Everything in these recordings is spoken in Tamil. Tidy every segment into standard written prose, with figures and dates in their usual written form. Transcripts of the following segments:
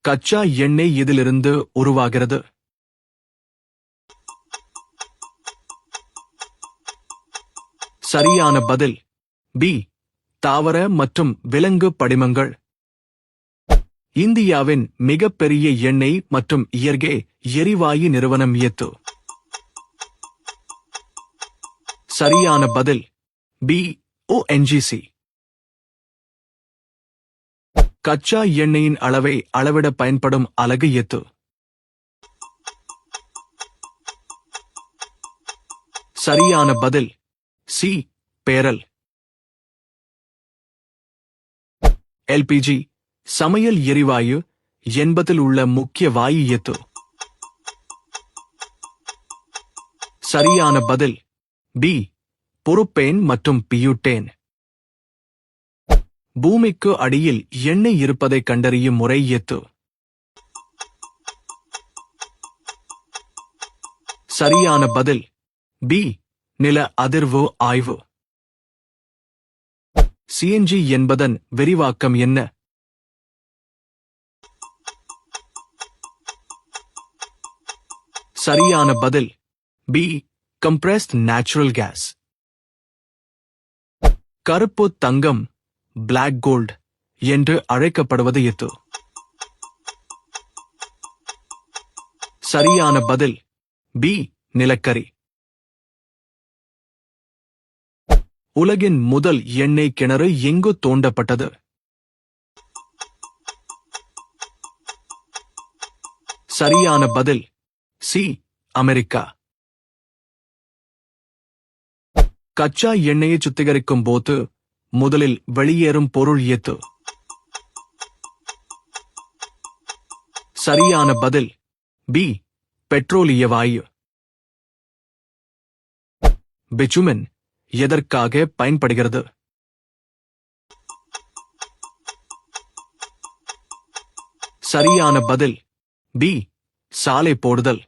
கச்சா எண்ணெய் இதிலிருந்து உருவாகிறது. சரியான பதில் பி. தாவர மற்றும் விலங்கு படிமங்கள். இந்தியாவின் மிகப்பெரிய எண்ணெய் மற்றும் இயற்கை எரிவாயு நிறுவனம் எது? சரியான பதில் பி. ONGC. கச்சா எண்ணெயின் அளவை அளவிட பயன்படும் அலகு எது? சரியான பதில் சி. பேரல். LPG சமையல் எரிவாயு என்பதில் உள்ள முக்கிய வாயு எது? சரியான பதில் பி. புரோப்பேன் மற்றும் பியூட்டேன். பூமிக்கு அடியில் எண்ணெய் இருப்பதை கண்டறியும் முறை எது? சரியான பதில் பி. நில அதிர்வு ஆய்வு. CNG என்பதன் விரிவாக்கம் என்ன? சரியான பதில் பி. Compressed natural gas. கருப்பு தங்கம் பிளாக் கோல்ட் என்று அழைக்கப்படுவது எது? சரியான பதில் பி. நிலக்கரி. உலகின் முதல் எண்ணெய் கிணறு எங்கு தோண்டப்பட்டது? சரியான பதில் சி. அமெரிக்கா. கச்சா எண்ணெயை சுத்திகரிக்கும் போது முதலில் வெளியேறும் பொருள் எது? சரியான பதில் பி. பெட்ரோலிய வாயு. பிச்சுமென் எதற்காக பயன்படுகிறது? சரியான பதில் பி. சாலை போடுதல்.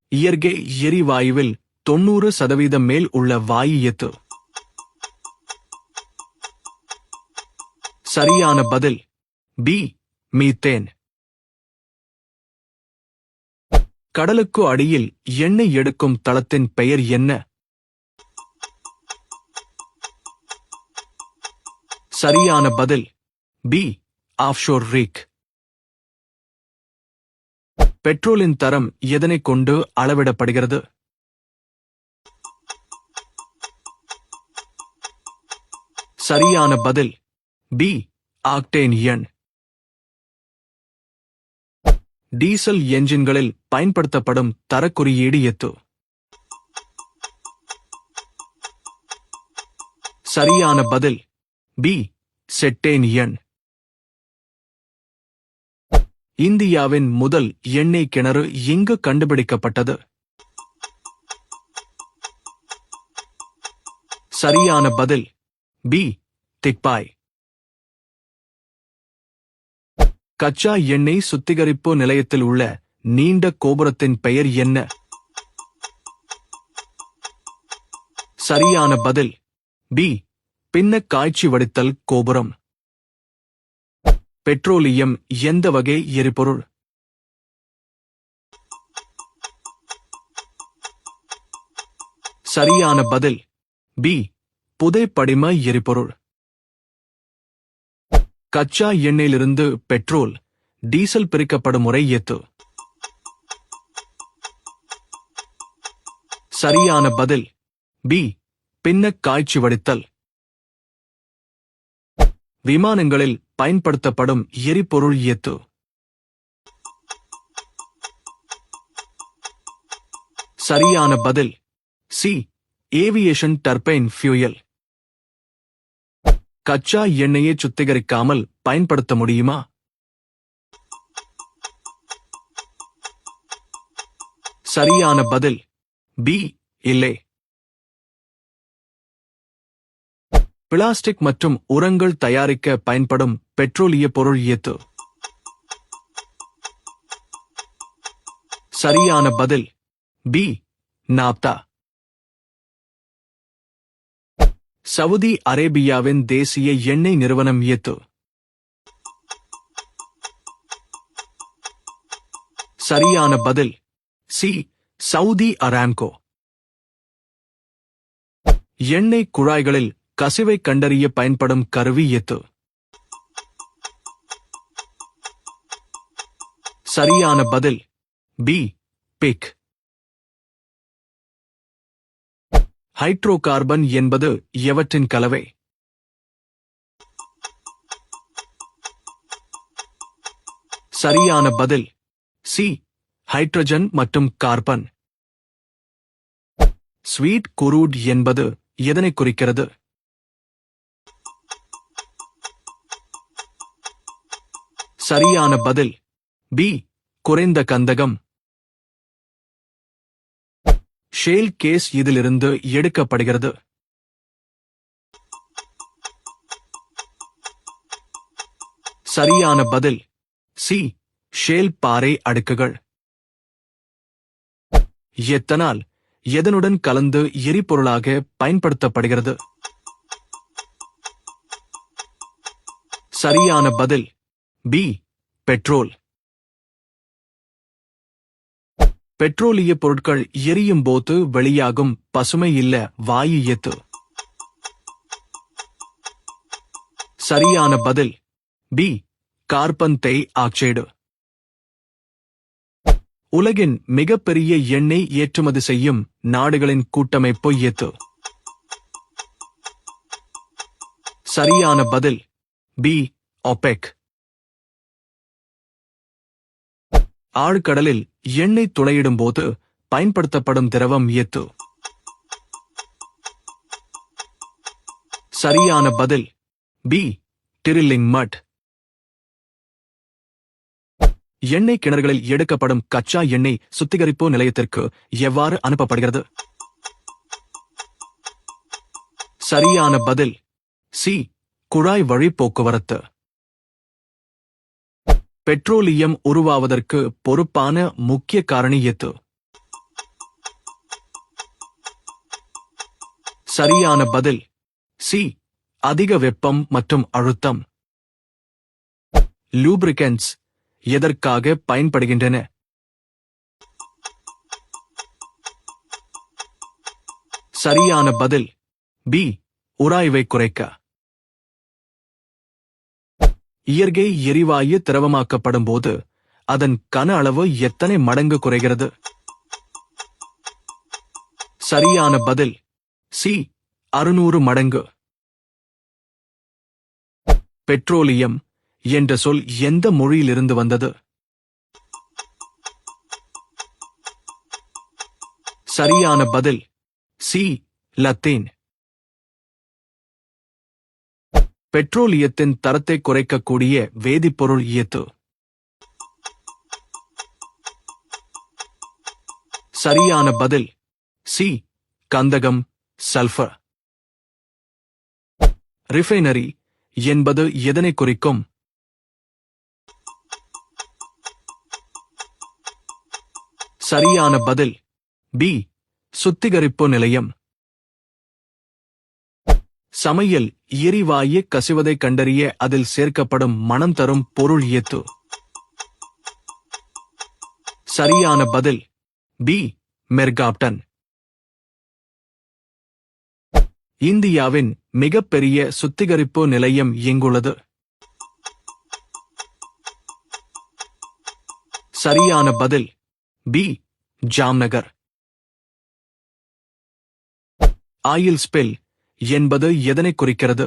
இயற்கை எரிவாயுவில் 90% மேல் உள்ள வாயு எது? சரியான பதில் பி. மீத்தேன். கடலுக்கு அடியில் எண்ணெய் எடுக்கும் தளத்தின் பெயர் என்ன? சரியான பதில் பி. ஆஃப்ஷோர் ரீக். பெட்ரோலின் தரம் எதனைக் கொண்டு அளவிடப்படுகிறது? சரியான பதில் பி. ஆக்டேன் எண். டீசல் என்ஜின்களில் பயன்படுத்தப்படும் தரக்குறியீடு எது? சரியான பதில் பி. செட்டேன் எண். இந்தியாவின் முதல் எண்ணெய் கிணறு எங்கு கண்டுபிடிக்கப்பட்டது? சரியான பதில் பி. திக்பாய். கச்சா எண்ணெய் சுத்திகரிப்பு நிலையத்தில் உள்ள நீண்ட கோபுரத்தின் பெயர் என்ன? சரியான பதில் பி. பின்னக் காய்ச்சி வடித்தல் கோபுரம். பெட்ரோலியம் எந்த வகை எரிபொருள்? சரியான பதில் பி. புதைப்படிம எரிபொருள். கச்சா எண்ணெயிலிருந்து பெட்ரோல் டீசல் பிரிக்கப்படும் முறை எது? சரியான பதில் பி. பின்னக் காய்ச்சி வடித்தல். விமானங்களில் பயன்படுத்தப்படும் எரிபொருள் எது? சரியான பதில் சி. Aviation turbine fuel. கச்சா எண்ணெயை சுத்திகரிக்காமல் பயன்படுத்த முடியுமா? சரியான பதில் பி. இல்லை. பிளாஸ்டிக் மற்றும் உரங்கள் தயாரிக்க பயன்படும் பெட்ரோலிய பொருள் எது? சரியான பதில் பி. நாப்தா. சவுதி அரேபியாவின் தேசிய எண்ணெய் நிறுவனம் எது? சரியான பதில் சி. Saudi Aramco. எண்ணெய் குழாய்களில் கசிவை கண்டறிய பயன்படும் கருவி எது? சரியான பதில் பி. பிக். ஹைட்ரோகார்பன் என்பது எவற்றின் கலவை? சரியான பதில் சி. ஹைட்ரஜன் மற்றும் கார்பன். ஸ்வீட் குரூட் என்பது எதனை குறிக்கிறது? சரியான பதில் பி. குறைந்த கந்தகம். ஷேல் கேஸ் இதிலிருந்து எடுக்கப்படுகிறது. சரியான பதில் சி. ஷேல் பாறை அடுக்குகள். எத்தனால் எதனுடன் கலந்து எரிபொருளாக பயன்படுத்தப்படுகிறது? சரியான பதில் பி. பெட்ரோல். பெட்ரோலிய பொருட்கள் எரியும் போது வெளியாகும் பசுமை இல்ல வாயு எது? சரியான பதில் பி. Carbon di oxide. உலகின் மிகப்பெரிய எண்ணெய் ஏற்றுமதி செய்யும் நாடுகளின் கூட்டமைப்பு எது? சரியான பதில் பி. ஒபெக். ஆழ்கடலில் எண்ணெய் துளையிடும் போது பயன்படுத்தப்படும் திரவம் எது? சரியான பதில் பி. டிரில்லிங் மட். எண்ணெய் கிணறுகளில் எடுக்கப்படும் கச்சா எண்ணெய் சுத்திகரிப்பு நிலையத்திற்கு எவ்வாறு அனுப்பப்படுகிறது? சரியான பதில் சி. குழாய் வழி போக்குவரத்து. பெட்ரோலியம் உருவாவதற்கு பொறுப்பான முக்கிய காரணி எது? சரியான பதில் சி. அதிக வெப்பம் மற்றும் அழுத்தம். லூப்ரிகன்ட்ஸ் எதற்காக பயன்படுகின்றன? சரியான பதில் பி. உராய்வை குறைக்க. இயற்கை எரிவாயு திரவமாக்கப்படும் போது அதன் கன அளவு எத்தனை மடங்கு குறைகிறது? சரியான பதில் சி. 600 மடங்கு. பெட்ரோலியம் என்ற சொல் எந்த மொழியிலிருந்து வந்தது? சரியான பதில் சி. லத்தீன். பெட்ரோலியத்தின் தரத்தை குறைக்கக்கூடிய வேதிப்பொருள் எது? சரியான பதில் சி. கந்தகம், சல்பர். ரிஃபைனரி என்பது எதனை குறிக்கும்? சரியான பதில் பி. சுத்திகரிப்பு நிலையம். சமையல் எரிவாயு கசிவதை கண்டறிய அதில் சேர்க்கப்படும் மணம் தரும் பொருள் எது? சரியான பதில் பி. மெர்காப்டன். இந்தியாவின் மிகப்பெரிய சுத்திகரிப்பு நிலையம் எங்குள்ளது? சரியான பதில் பி. ஜாம்நகர். ஆயில் ஸ்பில் என்பது எதனை குறிக்கிறது?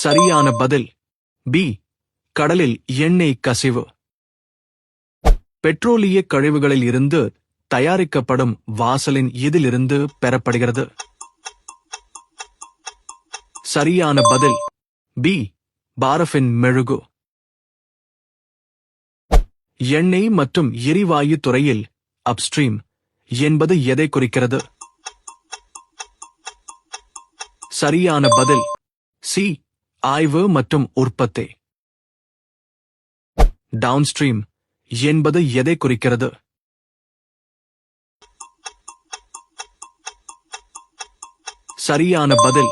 சரியான பதில் பி. கடலில் எண்ணெய் கசிவு. பெட்ரோலிய கழிவுகளில் இருந்து தயாரிக்கப்படும் வாசலின் இதிலிருந்து பெறப்படுகிறது? சரியான பதில் பி. பாரஃபின் மெழுகு. எண்ணெய் மற்றும் எரிவாயு துறையில் அப்ஸ்ட்ரீம் என்பது எதை குறிக்கிறது? சரியான பதில் சி. ஆய்வு மற்றும் உற்பத்தி. டவுன்ஸ்ட்ரீம் என்பது எதை குறிக்கிறது? சரியான பதில்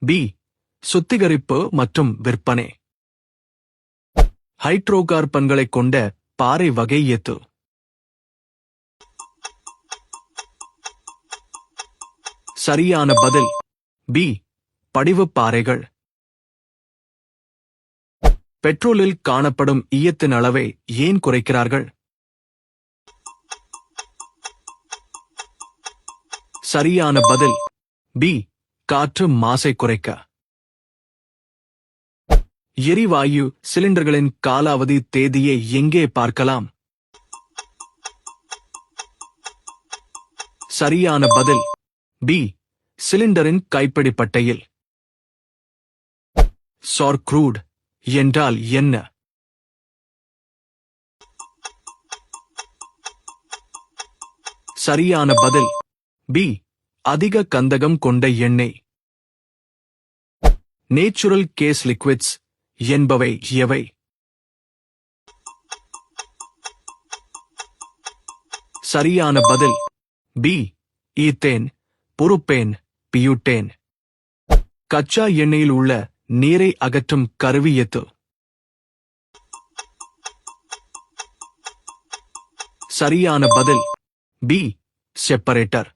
பி. சுத்திகரிப்பு மற்றும் விற்பனை. ஹைட்ரோகார்பன்களைக் கொண்ட பாறை வகை எது? சரியான பதில் பி. படிவுப் பாறைகள். பெட்ரோலில் காணப்படும் ஈயத்தின் அளவை ஏன் குறைக்கிறார்கள்? சரியான பதில் பி. காற்று மாசை குறைக்க. எரிவாயு சிலிண்டர்களின் காலாவதி தேதியை எங்கே பார்க்கலாம்? சரியான பதில் பி. சிலிண்டரின் கைப்பிடி பட்டையில். சார்க்ரூட் என்றால் என்ன? சரியான பதில் பி. அதிக கந்தகம் கொண்ட எண்ணெய். நேச்சுரல் கேஸ் லிக்விட்ஸ் என்பவை எவை? சரியான பதில் பி. Ethane, propane, butane. கச்சா எண்ணெயில் உள்ள நீரை அகற்றும் கருவி எது? சரியான பதில் பி. செப்பரேட்டர்.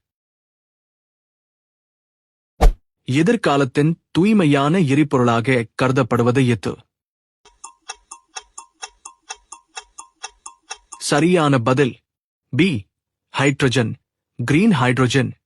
எதிர்காலத்தின் தூய்மையான எரிபொருளாக கருதப்படுவது எது? சரியான பதில் பி. Hydrogen, green hydrogen.